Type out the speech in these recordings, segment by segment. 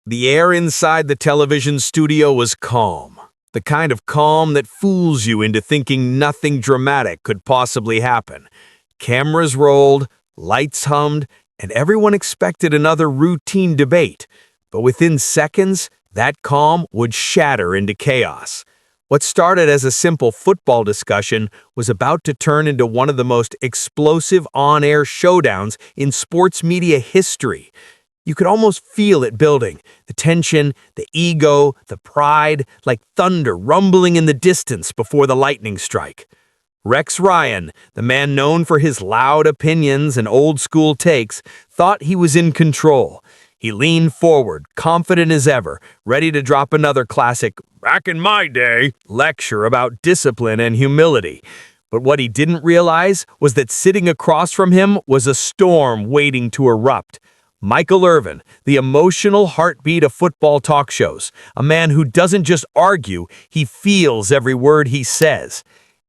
The air inside the television studio was calm. The kind of calm that fools you into thinking nothing dramatic could possibly happen. Cameras rolled, lights hummed, and everyone expected another routine debate. But within seconds, that calm would shatter into chaos. What started as a simple football discussion was about to turn into one of the most explosive on-air showdowns in sports media history. You could almost feel it building, the tension, the ego, the pride, like thunder rumbling in the distance before the lightning strike. Rex Ryan, the man known for his loud opinions and old-school takes, thought he was in control. He leaned forward, confident as ever, ready to drop another classic, "back in my day," lecture about discipline and humility. But what he didn't realize was that sitting across from him was a storm waiting to erupt. Michael Irvin, the emotional heartbeat of football talk shows, a man who doesn't just argue, he feels every word he says.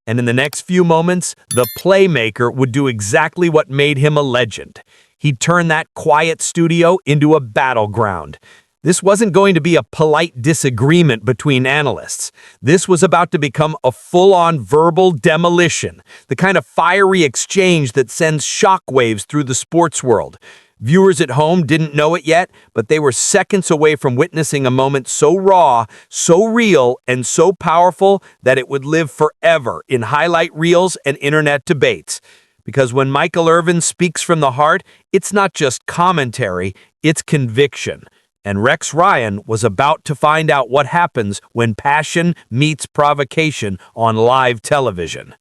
And in the next few moments, the playmaker would do exactly what made him a legend. He'd turn that quiet studio into a battleground. This wasn't going to be a polite disagreement between analysts. This was about to become a full-on verbal demolition, the kind of fiery exchange that sends shockwaves through the sports world. Viewers at home didn't know it yet, but they were seconds away from witnessing a moment so raw, so real, and so powerful that it would live forever in highlight reels and internet debates. Because when Michael Irvin speaks from the heart, it's not just commentary, it's conviction. And Rex Ryan was about to find out what happens when passion meets provocation on live television.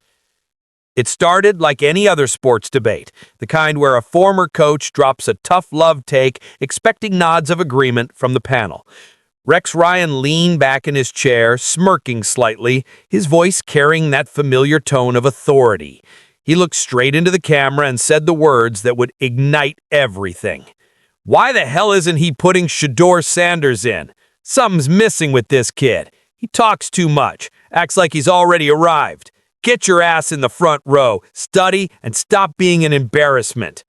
It started like any other sports debate, the kind where a former coach drops a tough love take, expecting nods of agreement from the panel. Rex Ryan leaned back in his chair, smirking slightly, his voice carrying that familiar tone of authority. He looked straight into the camera and said the words that would ignite everything. "Why the hell isn't he putting Shedeur Sanders in? Something's missing with this kid. He talks too much, acts like he's already arrived. Get your ass in the front row, study, and stop being an embarrassment."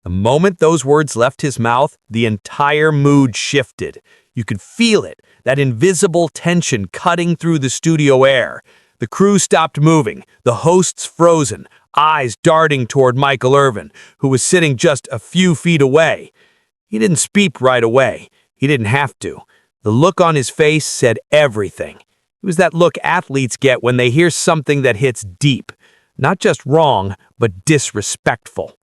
The moment those words left his mouth, the entire mood shifted. You could feel it, that invisible tension cutting through the studio air. The crew stopped moving, the hosts frozen, eyes darting toward Michael Irvin, who was sitting just a few feet away. He didn't speak right away. He didn't have to. The look on his face said everything. It was that look athletes get when they hear something that hits deep. Not just wrong, but disrespectful.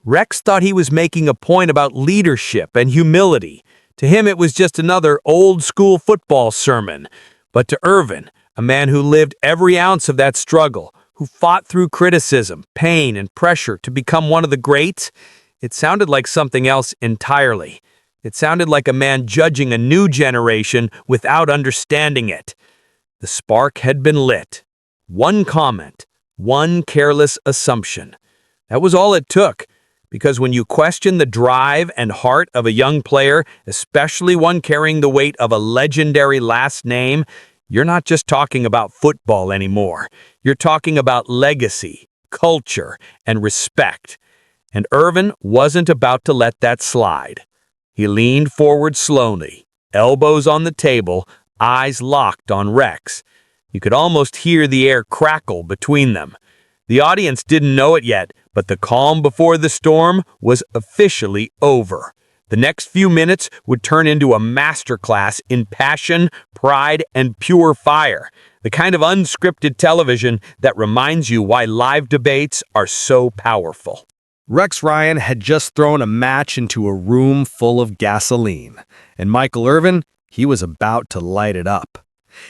Rex thought he was making a point about leadership and humility. To him, it was just another old-school football sermon. But to Irvin, a man who lived every ounce of that struggle, who fought through criticism, pain, and pressure to become one of the greats, it sounded like something else entirely. It sounded like a man judging a new generation without understanding it. The spark had been lit. One comment, one careless assumption. That was all it took, because when you question the drive and heart of a young player, especially one carrying the weight of a legendary last name, you're not just talking about football anymore. You're talking about legacy, culture, and respect. And Irvin wasn't about to let that slide. He leaned forward slowly, elbows on the table, eyes locked on Rex. You could almost hear the air crackle between them. The audience didn't know it yet, but the calm before the storm was officially over. The next few minutes would turn into a masterclass in passion, pride, and pure fire. The kind of unscripted television that reminds you why live debates are so powerful. Rex Ryan had just thrown a match into a room full of gasoline, and Michael Irvin, he was about to light it up.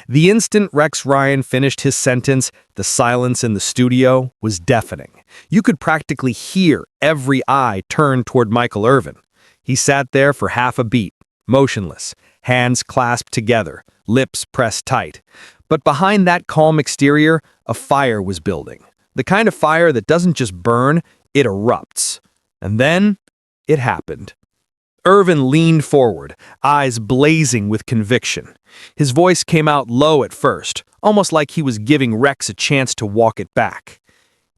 The instant Rex Ryan finished his sentence, the silence in the studio was deafening. You could practically hear every eye turn toward Michael Irvin. He sat there for half a beat, motionless, hands clasped together, lips pressed tight. But behind that calm exterior, a fire was building. The kind of fire that doesn't just burn, it erupts. And then, it happened. Irvin leaned forward, eyes blazing with conviction. His voice came out low at first, almost like he was giving Rex a chance to walk it back.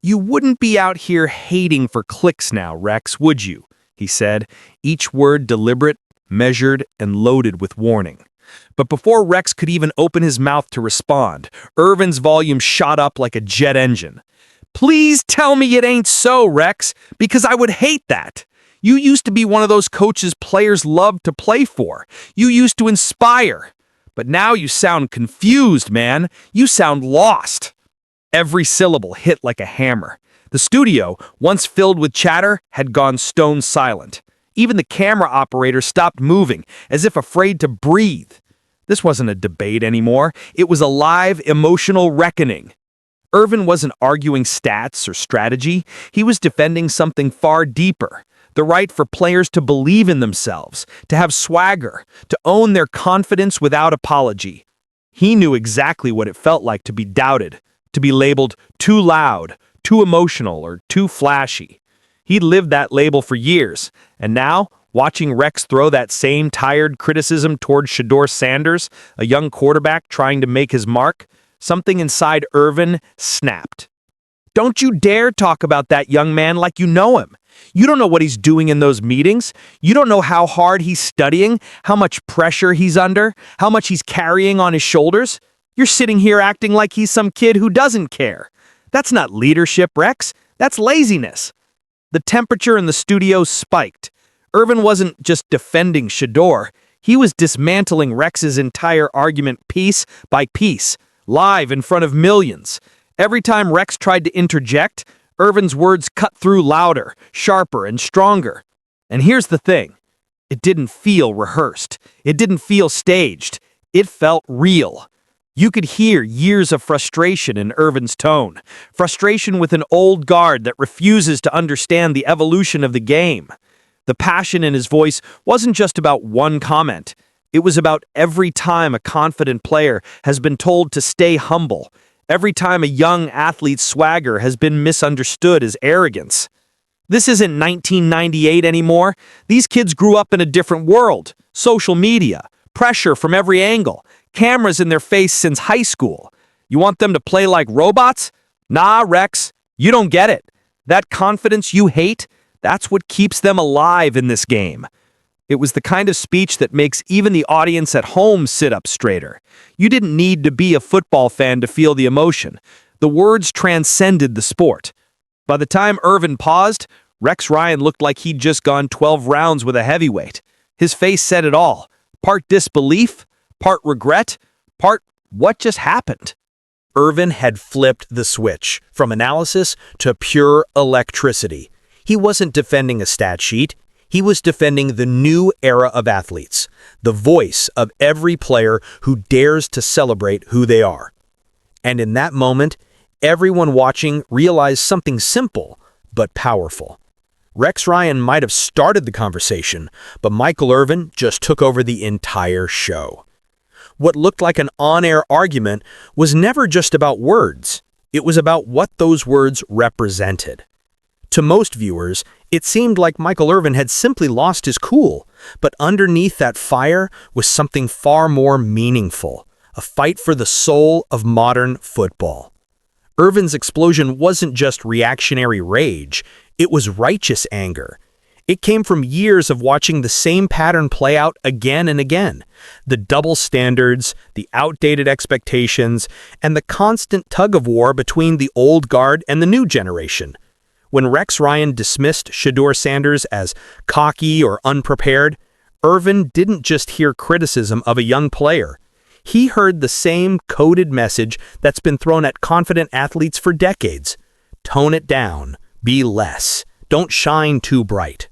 "You wouldn't be out here hating for clicks now, Rex, would you?" he said, each word deliberate, measured and loaded with warning. But before Rex could even open his mouth to respond, Irvin's volume shot up like a jet engine. "Please tell me it ain't so, Rex, because I would hate that. You used to be one of those coaches players love to play for. You used to inspire. But now you sound confused, man. You sound lost." Every syllable hit like a hammer. The studio, once filled with chatter, had gone stone silent. Even the camera operator stopped moving, as if afraid to breathe. This wasn't a debate anymore. It was a live, emotional reckoning. Irvin wasn't arguing stats or strategy. He was defending something far deeper. The right for players to believe in themselves, to have swagger, to own their confidence without apology. He knew exactly what it felt like to be doubted, to be labeled too loud, too emotional, or too flashy. He'd lived that label for years, and now, watching Rex throw that same tired criticism toward Shedeur Sanders, a young quarterback trying to make his mark, something inside Irvin snapped. "Don't you dare talk about that young man like you know him. You don't know what he's doing in those meetings. You don't know how hard he's studying, how much pressure he's under, how much he's carrying on his shoulders. You're sitting here acting like he's some kid who doesn't care. That's not leadership, Rex. That's laziness." The temperature in the studio spiked. Irvin wasn't just defending Shadur. He was dismantling Rex's entire argument piece by piece, live in front of millions. Every time Rex tried to interject, Irvin's words cut through louder, sharper, and stronger. And here's the thing. It didn't feel rehearsed. It didn't feel staged. It felt real. You could hear years of frustration in Irvin's tone, frustration with an old guard that refuses to understand the evolution of the game. The passion in his voice wasn't just about one comment. It was about every time a confident player has been told to stay humble, every time a young athlete's swagger has been misunderstood as arrogance. This isn't 1998 anymore. These kids grew up in a different world. Social media, pressure from every angle, cameras in their face since high school. You want them to play like robots? Nah, Rex, you don't get it. That confidence you hate, that's what keeps them alive in this game. It was the kind of speech that makes even the audience at home sit up straighter. You didn't need to be a football fan to feel the emotion. The words transcended the sport. By the time Irvin paused, Rex Ryan looked like he'd just gone 12 rounds with a heavyweight. His face said it all. Part disbelief, part regret, part what just happened. Irvin had flipped the switch from analysis to pure electricity. He wasn't defending a stat sheet. He was defending the new era of athletes, the voice of every player who dares to celebrate who they are. And in that moment, everyone watching realized something simple but powerful. Rex Ryan might have started the conversation, but Michael Irvin just took over the entire show. What looked like an on-air argument was never just about words. It was about what those words represented. To most viewers, it seemed like Michael Irvin had simply lost his cool, but underneath that fire was something far more meaningful, a fight for the soul of modern football. Irvin's explosion wasn't just reactionary rage, it was righteous anger. It came from years of watching the same pattern play out again and again. The double standards, the outdated expectations, and the constant tug-of-war between the old guard and the new generation. When Rex Ryan dismissed Shedeur Sanders as cocky or unprepared, Irvin didn't just hear criticism of a young player. He heard the same coded message that's been thrown at confident athletes for decades. Tone it down. Be less. Don't shine too bright.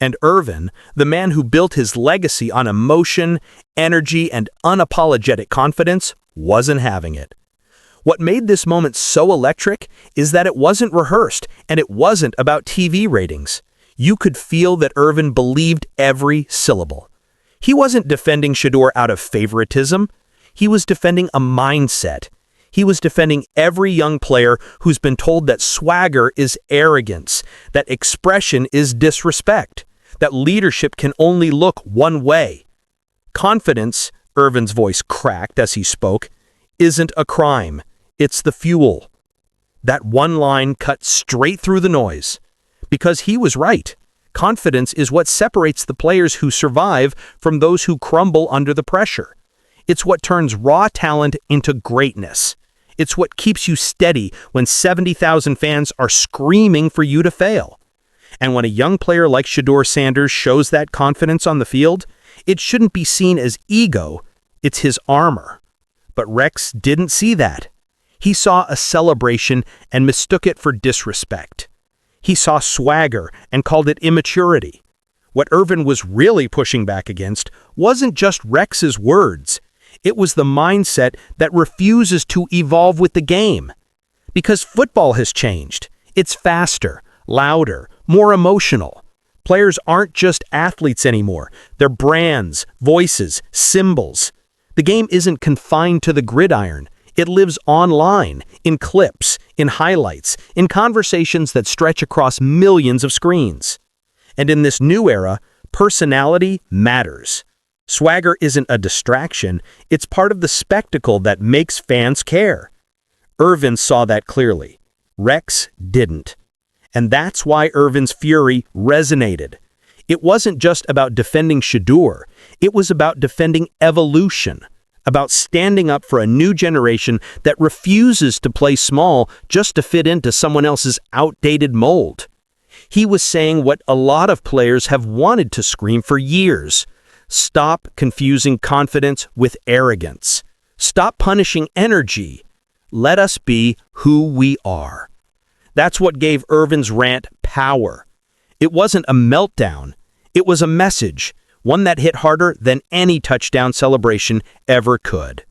And Irvin, the man who built his legacy on emotion, energy, and unapologetic confidence, wasn't having it. What made this moment so electric is that it wasn't rehearsed, and it wasn't about TV ratings. You could feel that Irvin believed every syllable. He wasn't defending Shadur out of favoritism. He was defending a mindset. He was defending every young player who's been told that swagger is arrogance, that expression is disrespect, that leadership can only look one way. Confidence, Irvin's voice cracked as he spoke, isn't a crime. It's the fuel. That one line cut straight through the noise. Because he was right. Confidence is what separates the players who survive from those who crumble under the pressure. It's what turns raw talent into greatness. It's what keeps you steady when 70,000 fans are screaming for you to fail. And when a young player like Shedeur Sanders shows that confidence on the field, it shouldn't be seen as ego, it's his armor. But Rex didn't see that. He saw a celebration and mistook it for disrespect. He saw swagger and called it immaturity. What Irvin was really pushing back against wasn't just Rex's words. It was the mindset that refuses to evolve with the game. Because football has changed. It's faster, louder, more emotional. Players aren't just athletes anymore. They're brands, voices, symbols. The game isn't confined to the gridiron. It lives online, in clips, in highlights, in conversations that stretch across millions of screens. And in this new era, personality matters. Swagger isn't a distraction, it's part of the spectacle that makes fans care. Irvin saw that clearly. Rex didn't. And that's why Irvin's fury resonated. It wasn't just about defending Shadur, it was about defending evolution, about standing up for a new generation that refuses to play small just to fit into someone else's outdated mold. He was saying what a lot of players have wanted to scream for years. Stop confusing confidence with arrogance. Stop punishing energy. Let us be who we are. That's what gave Irvin's rant power. It wasn't a meltdown. It was a message, one that hit harder than any touchdown celebration ever could.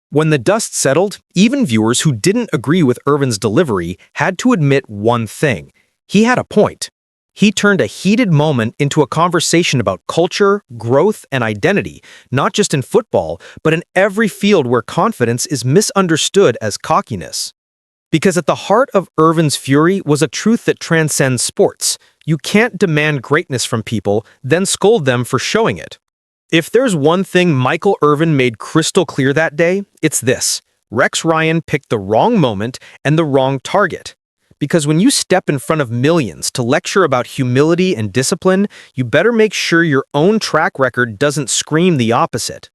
When the dust settled, even viewers who didn't agree with Irvin's delivery had to admit one thing. He had a point. He turned a heated moment into a conversation about culture, growth, and identity, not just in football, but in every field where confidence is misunderstood as cockiness. Because at the heart of Irvin's fury was a truth that transcends sports. You can't demand greatness from people, then scold them for showing it. If there's one thing Michael Irvin made crystal clear that day, it's this. Rex Ryan picked the wrong moment and the wrong target. Because when you step in front of millions to lecture about humility and discipline, you better make sure your own track record doesn't scream the opposite.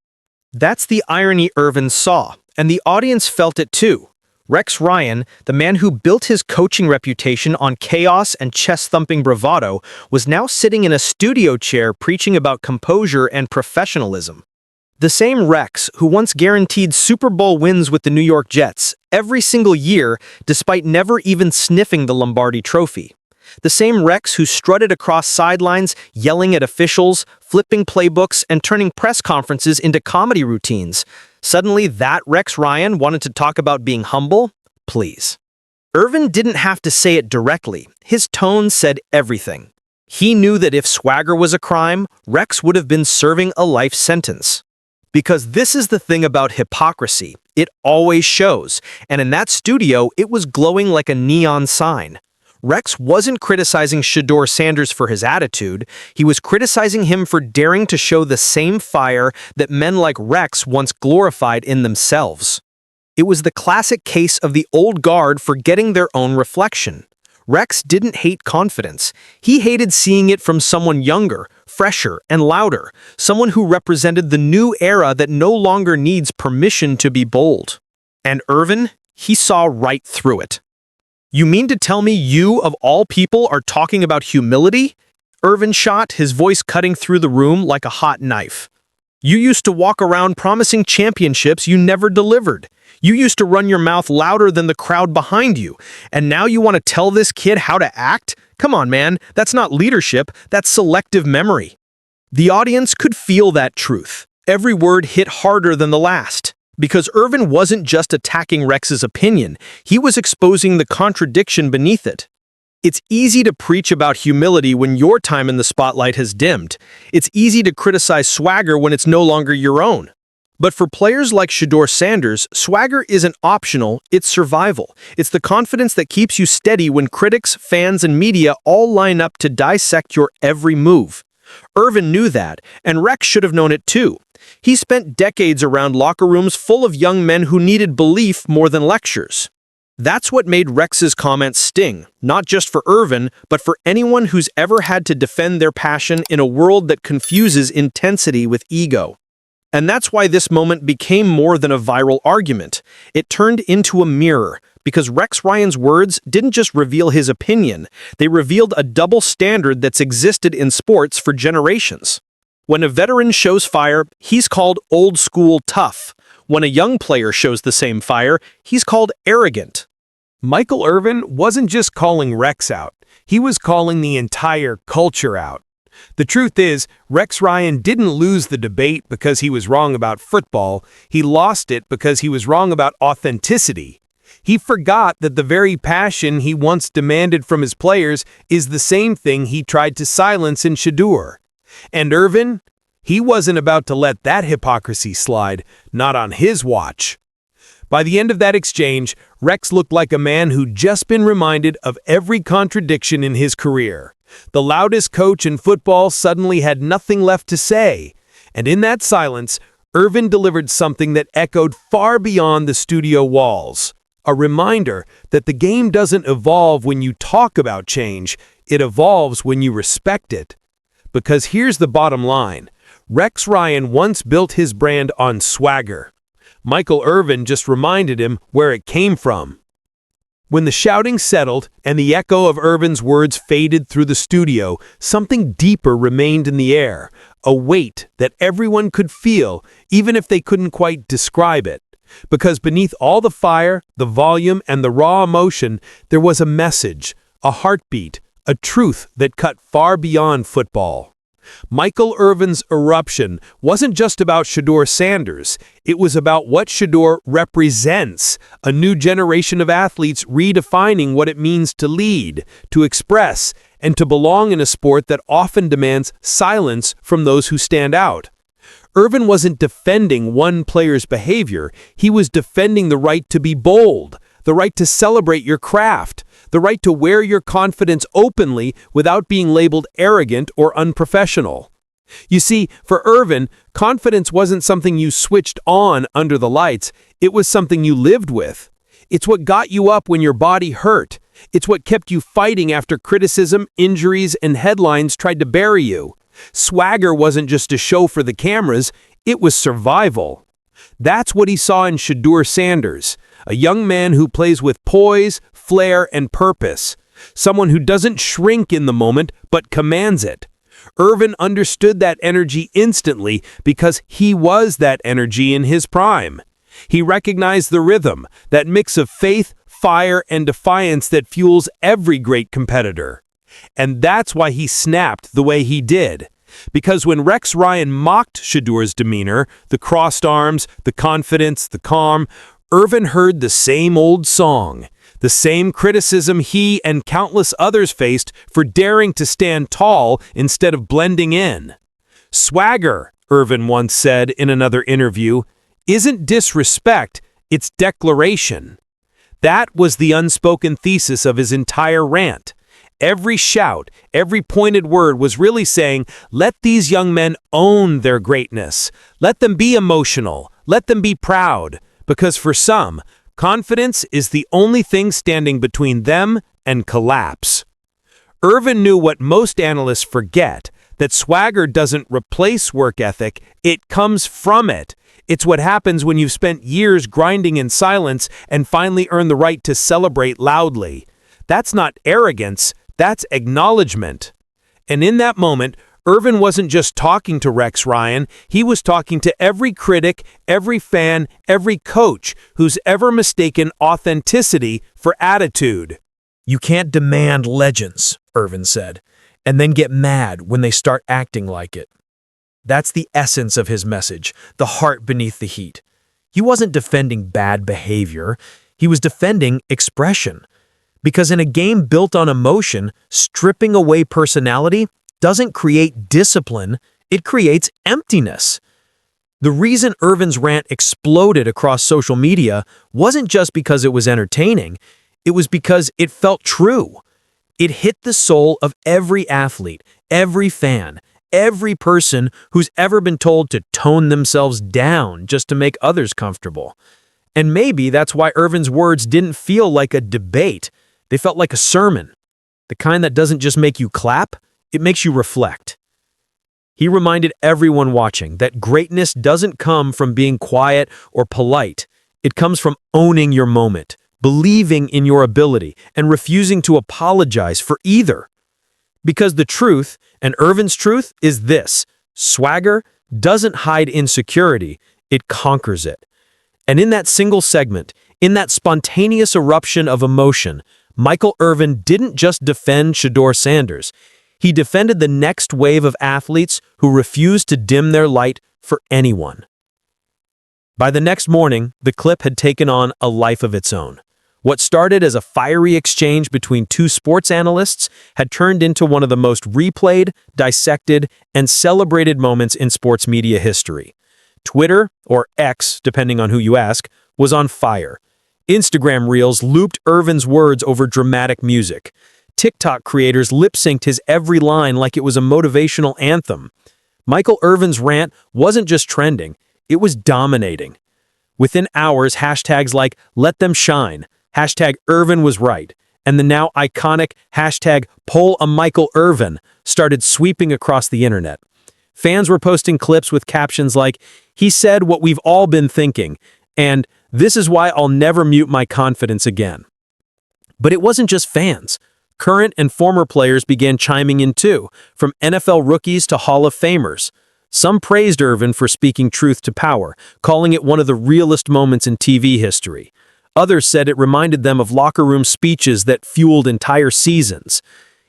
That's the irony Irvin saw, and the audience felt it too. Rex Ryan, the man who built his coaching reputation on chaos and chest-thumping bravado, was now sitting in a studio chair preaching about composure and professionalism. The same Rex who once guaranteed Super Bowl wins with the New York Jets every single year despite never even sniffing the Lombardi Trophy. The same Rex who strutted across sidelines, yelling at officials, flipping playbooks, and turning press conferences into comedy routines. Suddenly, that Rex Ryan wanted to talk about being humble? Please. Irvin didn't have to say it directly. His tone said everything. He knew that if swagger was a crime, Rex would have been serving a life sentence. Because this is the thing about hypocrisy. It always shows, and in that studio, it was glowing like a neon sign. Rex wasn't criticizing Shedeur Sanders for his attitude. He was criticizing him for daring to show the same fire that men like Rex once glorified in themselves. It was the classic case of the old guard forgetting their own reflection. Rex didn't hate confidence. He hated seeing it from someone younger, fresher, and louder, someone who represented the new era that no longer needs permission to be bold. And Irvin, he saw right through it. You mean to tell me you, of all people, are talking about humility? Irvin shot, his voice cutting through the room like a hot knife. You used to walk around promising championships you never delivered. You used to run your mouth louder than the crowd behind you. And now you want to tell this kid how to act? Come on, man. That's not leadership. That's selective memory. The audience could feel that truth. Every word hit harder than the last. Because Irvin wasn't just attacking Rex's opinion, he was exposing the contradiction beneath it. It's easy to preach about humility when your time in the spotlight has dimmed. It's easy to criticize swagger when it's no longer your own. But for players like Shedeur Sanders, swagger isn't optional, it's survival. It's the confidence that keeps you steady when critics, fans, and media all line up to dissect your every move. Irvin knew that, and Rex should have known it too. He spent decades around locker rooms full of young men who needed belief more than lectures. That's what made Rex's comments sting, not just for Irvin, but for anyone who's ever had to defend their passion in a world that confuses intensity with ego. And that's why this moment became more than a viral argument. It turned into a mirror, because Rex Ryan's words didn't just reveal his opinion, they revealed a double standard that's existed in sports for generations. When a veteran shows fire, he's called old school tough. When a young player shows the same fire, he's called arrogant. Michael Irvin wasn't just calling Rex out, he was calling the entire culture out. The truth is, Rex Ryan didn't lose the debate because he was wrong about football, he lost it because he was wrong about authenticity. He forgot that the very passion he once demanded from his players is the same thing he tried to silence in Shadur. And Irvin, he wasn't about to let that hypocrisy slide, not on his watch. By the end of that exchange, Rex looked like a man who'd just been reminded of every contradiction in his career. The loudest coach in football suddenly had nothing left to say. And in that silence, Irvin delivered something that echoed far beyond the studio walls. A reminder that the game doesn't evolve when you talk about change, it evolves when you respect it. Because here's the bottom line. Rex Ryan once built his brand on swagger. Michael Irvin just reminded him where it came from. When the shouting settled and the echo of Irvin's words faded through the studio, something deeper remained in the air, a weight that everyone could feel, even if they couldn't quite describe it. Because beneath all the fire, the volume, and the raw emotion, there was a message, a heartbeat, a truth that cut far beyond football. Michael Irvin's eruption wasn't just about Shedeur Sanders, it was about what Shadur represents, a new generation of athletes redefining what it means to lead, to express, and to belong in a sport that often demands silence from those who stand out. Irvin wasn't defending one player's behavior, he was defending the right to be bold, the right to celebrate your craft, the right to wear your confidence openly without being labeled arrogant or unprofessional. You see, for Irvin, confidence wasn't something you switched on under the lights, it was something you lived with. It's what got you up when your body hurt. It's what kept you fighting after criticism, injuries, and headlines tried to bury you. Swagger wasn't just a show for the cameras, it was survival. That's what he saw in Shedeur Sanders, a young man who plays with poise, flair, and purpose. Someone who doesn't shrink in the moment, but commands it. Irvin understood that energy instantly because he was that energy in his prime. He recognized the rhythm, that mix of faith, fire, and defiance that fuels every great competitor. And that's why he snapped the way he did. Because when Rex Ryan mocked Shadeur's demeanor, the crossed arms, the confidence, the calm, Irvin heard the same old song, the same criticism he and countless others faced for daring to stand tall instead of blending in. Swagger, Irvin once said in another interview, isn't disrespect, it's declaration. That was the unspoken thesis of his entire rant. Every shout, every pointed word was really saying, let these young men own their greatness. Let them be emotional. Let them be proud. Because for some, confidence is the only thing standing between them and collapse. Irvin knew what most analysts forget, that swagger doesn't replace work ethic, it comes from it. It's what happens when you've spent years grinding in silence and finally earn the right to celebrate loudly. That's not arrogance, that's acknowledgement. And in that moment, Irvin wasn't just talking to Rex Ryan, he was talking to every critic, every fan, every coach who's ever mistaken authenticity for attitude. You can't demand legends, Irvin said, and then get mad when they start acting like it. That's the essence of his message, the heart beneath the heat. He wasn't defending bad behavior, he was defending expression. Because in a game built on emotion, stripping away personality doesn't create discipline, it creates emptiness. The reason Irvin's rant exploded across social media wasn't just because it was entertaining, it was because it felt true. It hit the soul of every athlete, every fan, every person who's ever been told to tone themselves down just to make others comfortable. And maybe that's why Irvin's words didn't feel like a debate. They felt like a sermon. The kind that doesn't just make you clap, it makes you reflect. He reminded everyone watching that greatness doesn't come from being quiet or polite. It comes from owning your moment, believing in your ability, and refusing to apologize for either. Because the truth, and Irvin's truth, is this: swagger doesn't hide insecurity, it conquers it. And in that single segment, in that spontaneous eruption of emotion, Michael Irvin didn't just defend Shedeur Sanders. He defended the next wave of athletes who refused to dim their light for anyone. By the next morning, the clip had taken on a life of its own. What started as a fiery exchange between two sports analysts had turned into one of the most replayed, dissected, and celebrated moments in sports media history. Twitter, or X, depending on who you ask, was on fire. Instagram Reels looped Irvin's words over dramatic music. TikTok creators lip-synced his every line like it was a motivational anthem. Michael Irvin's rant wasn't just trending, it was dominating. Within hours, hashtags like "Let Them Shine," hashtag "Irvin was right," and the now iconic hashtag "Poll a Michael Irvin" started sweeping across the internet. Fans were posting clips with captions like, "He said what we've all been thinking," and "This is why I'll never mute my confidence again." But it wasn't just fans. Current and former players began chiming in too, from NFL rookies to Hall of Famers. Some praised Irvin for speaking truth to power, calling it one of the realest moments in TV history. Others said it reminded them of locker room speeches that fueled entire seasons.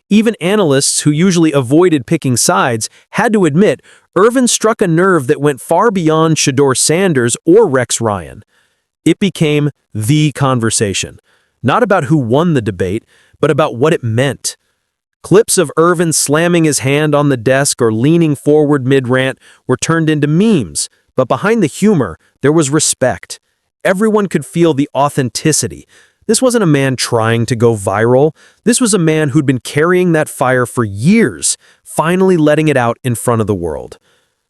Even analysts who usually avoided picking sides had to admit Irvin struck a nerve that went far beyond Shedeur Sanders or Rex Ryan. It became the conversation, not about who won the debate, but about what it meant. Clips of Irvin slamming his hand on the desk or leaning forward mid-rant were turned into memes, but behind the humor, there was respect. Everyone could feel the authenticity. This wasn't a man trying to go viral. This was a man who'd been carrying that fire for years, finally letting it out in front of the world.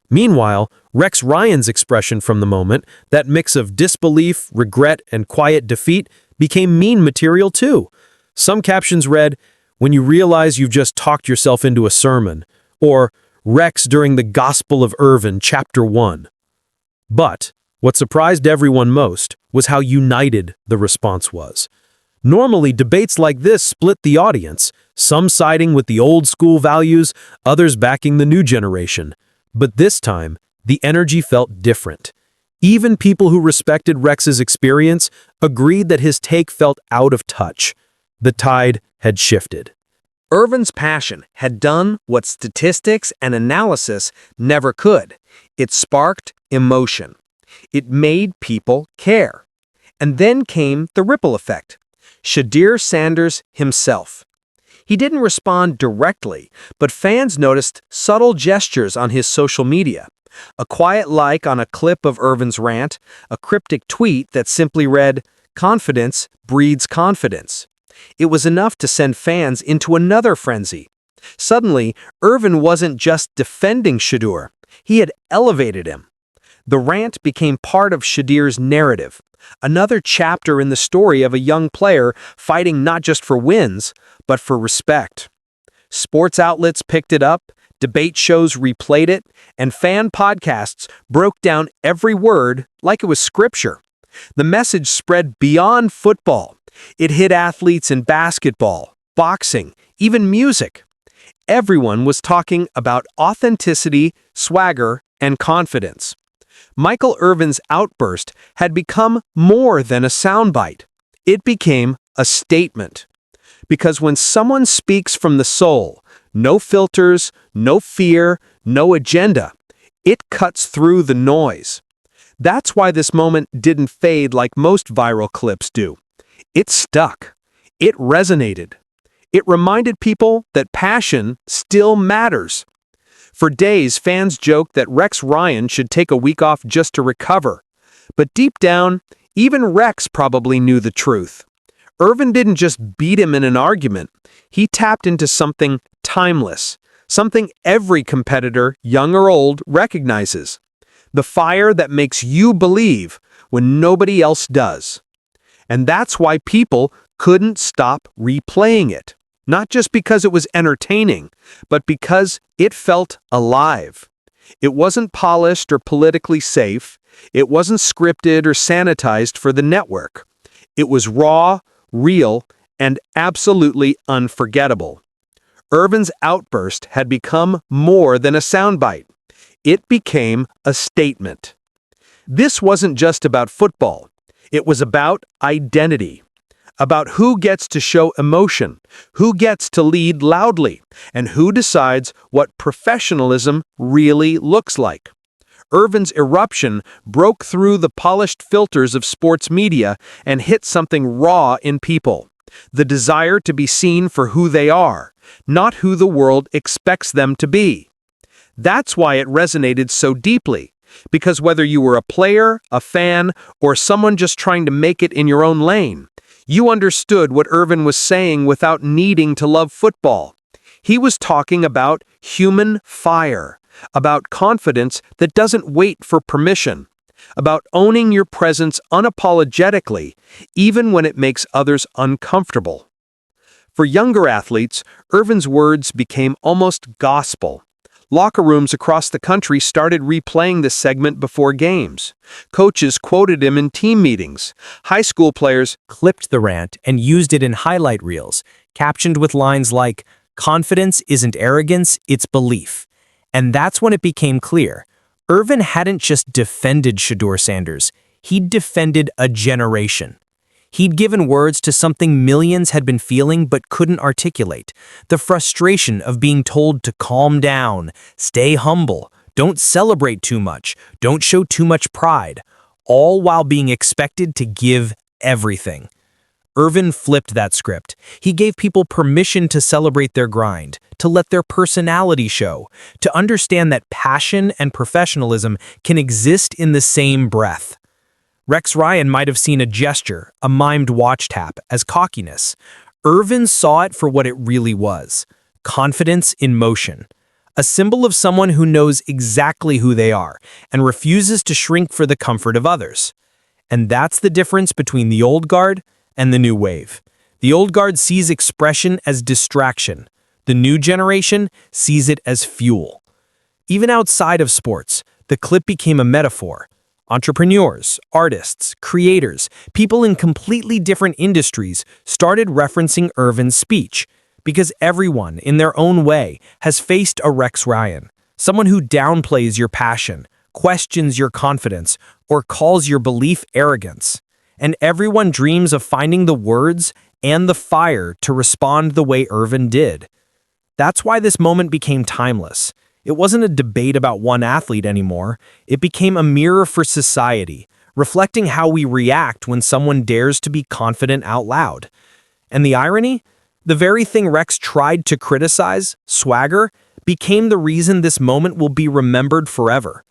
Meanwhile, Rex Ryan's expression from the moment, that mix of disbelief, regret, and quiet defeat, became meme material too. Some captions read, "When you realize you've just talked yourself into a sermon," or "Rex during the Gospel of Irvin, Chapter 1. But what surprised everyone most was how united the response was. Normally, debates like this split the audience, some siding with the old-school values, others backing the new generation. But this time, the energy felt different. Even people who respected Rex's experience agreed that his take felt out of touch. The tide had shifted. Irvin's passion had done what statistics and analysis never could. It sparked emotion. It made people care. And then came the ripple effect. Shedeur Sanders himself. He didn't respond directly, but fans noticed subtle gestures on his social media. A quiet like on a clip of Irvin's rant, a cryptic tweet that simply read, "Confidence breeds confidence." It was enough to send fans into another frenzy. Suddenly, Irvin wasn't just defending Shadur, he had elevated him. The rant became part of Shedeur's narrative, another chapter in the story of a young player fighting not just for wins, but for respect. Sports outlets picked it up, debate shows replayed it, and fan podcasts broke down every word like it was scripture. The message spread beyond football. It hit athletes in basketball, boxing, even music. Everyone was talking about authenticity, swagger, and confidence. Michael Irvin's outburst had become more than a soundbite. It became a statement. Because when someone speaks from the soul, no filters, no fear, no agenda, it cuts through the noise. That's why this moment didn't fade like most viral clips do. It stuck. It resonated. It reminded people that passion still matters. For days, fans joked that Rex Ryan should take a week off just to recover. But deep down, even Rex probably knew the truth. Irvin didn't just beat him in an argument. He tapped into something timeless, something every competitor, young or old, recognizes. The fire that makes you believe when nobody else does. And that's why people couldn't stop replaying it. Not just because it was entertaining, but because it felt alive. It wasn't polished or politically safe. It wasn't scripted or sanitized for the network. It was raw, real, and absolutely unforgettable. Irvin's outburst had become more than a soundbite. It became a statement. This wasn't just about football. It was about identity. About who gets to show emotion, who gets to lead loudly, and who decides what professionalism really looks like. Irvin's eruption broke through the polished filters of sports media and hit something raw in people. The desire to be seen for who they are, not who the world expects them to be. That's why it resonated so deeply, because whether you were a player, a fan, or someone just trying to make it in your own lane, you understood what Irvin was saying without needing to love football. He was talking about human fire, about confidence that doesn't wait for permission, about owning your presence unapologetically, even when it makes others uncomfortable. For younger athletes, Irvin's words became almost gospel. Locker rooms across the country started replaying this segment before games. Coaches quoted him in team meetings. High school players clipped the rant and used it in highlight reels, captioned with lines like, "Confidence isn't arrogance, it's belief." And that's when it became clear. Irvin hadn't just defended Shedeur Sanders, he'd defended a generation. He'd given words to something millions had been feeling but couldn't articulate. The frustration of being told to calm down, stay humble, don't celebrate too much, don't show too much pride, all while being expected to give everything. Irvin flipped that script. He gave people permission to celebrate their grind, to let their personality show, to understand that passion and professionalism can exist in the same breath. Rex Ryan might have seen a gesture, a mimed watch tap, as cockiness. Irvin saw it for what it really was: confidence in motion. A symbol of someone who knows exactly who they are and refuses to shrink for the comfort of others. And that's the difference between the old guard and the new wave. The old guard sees expression as distraction. The new generation sees it as fuel. Even outside of sports, the clip became a metaphor. Entrepreneurs, artists, creators, people in completely different industries started referencing Irvin's speech because everyone, in their own way, has faced a Rex Ryan, someone who downplays your passion, questions your confidence, or calls your belief arrogance. And everyone dreams of finding the words and the fire to respond the way Irvin did. That's why this moment became timeless. It wasn't a debate about one athlete anymore. It became a mirror for society, reflecting how we react when someone dares to be confident out loud. And the irony? The very thing Rex tried to criticize, swagger, became the reason this moment will be remembered forever.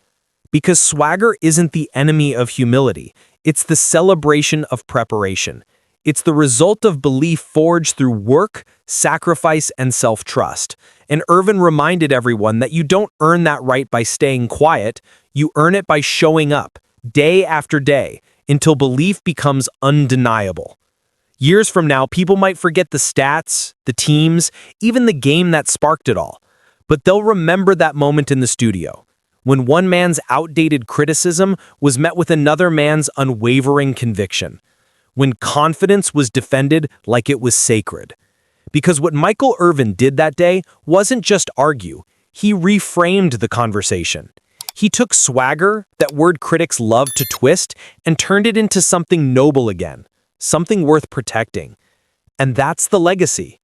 Because swagger isn't the enemy of humility. It's the celebration of preparation. It's the result of belief forged through work, sacrifice, and self-trust. And Irvin reminded everyone that you don't earn that right by staying quiet, you earn it by showing up, day after day, until belief becomes undeniable. Years from now, people might forget the stats, the teams, even the game that sparked it all. But they'll remember that moment in the studio, when one man's outdated criticism was met with another man's unwavering conviction. When confidence was defended like it was sacred. Because what Michael Irvin did that day wasn't just argue, he reframed the conversation. He took swagger, that word critics love to twist, and turned it into something noble again, something worth protecting. And that's the legacy.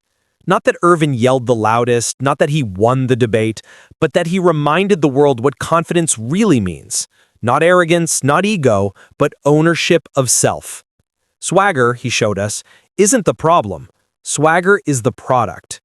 Not that Irvin yelled the loudest, not that he won the debate, but that he reminded the world what confidence really means. Not arrogance, not ego, but ownership of self. Swagger, he showed us, isn't the problem. Swagger is the product.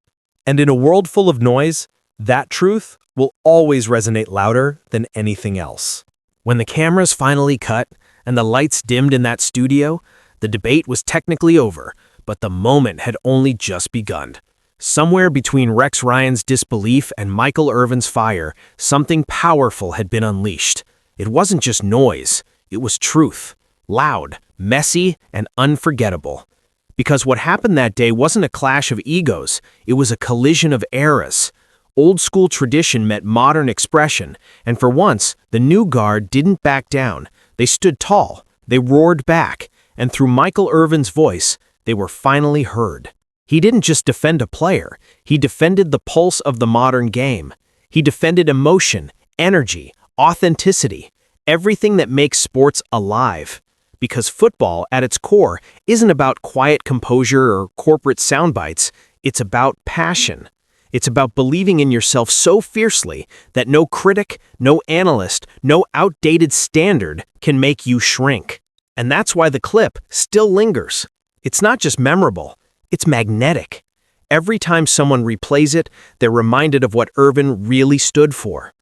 And in a world full of noise, that truth will always resonate louder than anything else. When the cameras finally cut and the lights dimmed in that studio, the debate was technically over, but the moment had only just begun. Somewhere between Rex Ryan's disbelief and Michael Irvin's fire, something powerful had been unleashed. It wasn't just noise, it was truth. loud, messy, and unforgettable. Because what happened that day wasn't a clash of egos, it was a collision of eras. Old school tradition met modern expression, and for once, the new guard didn't back down. They stood tall, they roared back, and through Michael Irvin's voice, they were finally heard. He didn't just defend a player, he defended the pulse of the modern game. He defended emotion, energy, authenticity, everything that makes sports alive. Because football, at its core, isn't about quiet composure or corporate soundbites, it's about passion. It's about believing in yourself so fiercely that no critic, no analyst, no outdated standard can make you shrink. And that's why the clip still lingers. It's not just memorable, it's magnetic. Every time someone replays it, they're reminded of what Irvin really stood for.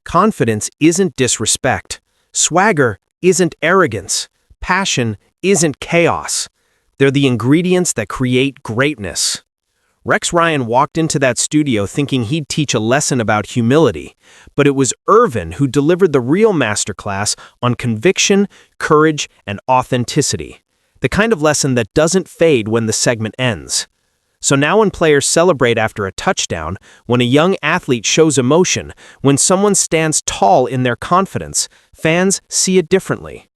Confidence isn't disrespect. Swagger isn't arrogance. Passion isn't chaos. They're the ingredients that create greatness. Rex Ryan walked into that studio thinking he'd teach a lesson about humility, but it was Irvin who delivered the real masterclass on conviction, courage, and authenticity. The kind of lesson that doesn't fade when the segment ends. So now when players celebrate after a touchdown, when a young athlete shows emotion, when someone stands tall in their confidence, fans see it differently.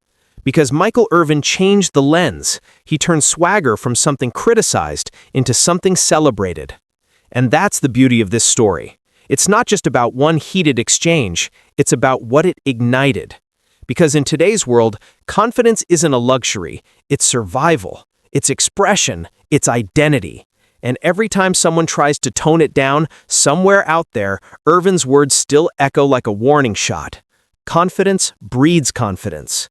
Because Michael Irvin changed the lens, he turned swagger from something criticized into something celebrated. And that's the beauty of this story. It's not just about one heated exchange, it's about what it ignited. Because in today's world, confidence isn't a luxury, it's survival, it's expression, it's identity. And every time someone tries to tone it down, somewhere out there, Irvin's words still echo like a warning shot. Confidence breeds confidence.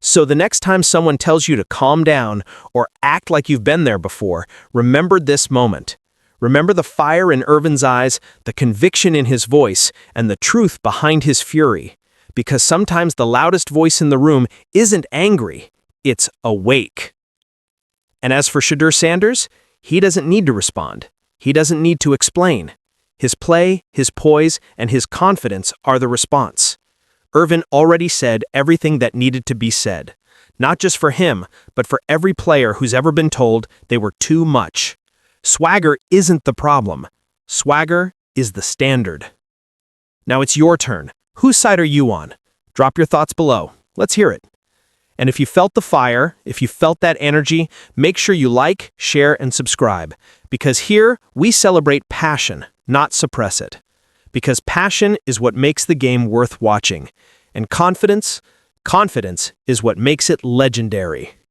So the next time someone tells you to calm down or act like you've been there before, remember this moment. Remember the fire in Irvin's eyes, the conviction in his voice, and the truth behind his fury. Because sometimes the loudest voice in the room isn't angry, it's awake. And as for Shedeur Sanders, he doesn't need to respond. He doesn't need to explain. His play, his poise, and his confidence are the response. Irvin already said everything that needed to be said, not just for him, but for every player who's ever been told they were too much. Swagger isn't the problem. Swagger is the standard. Now it's your turn. Whose side are you on? Drop your thoughts below. Let's hear it. And if you felt the fire, if you felt that energy, make sure you like, share, and subscribe. Because here, we celebrate passion, not suppress it. Because passion is what makes the game worth watching. And confidence is what makes it legendary.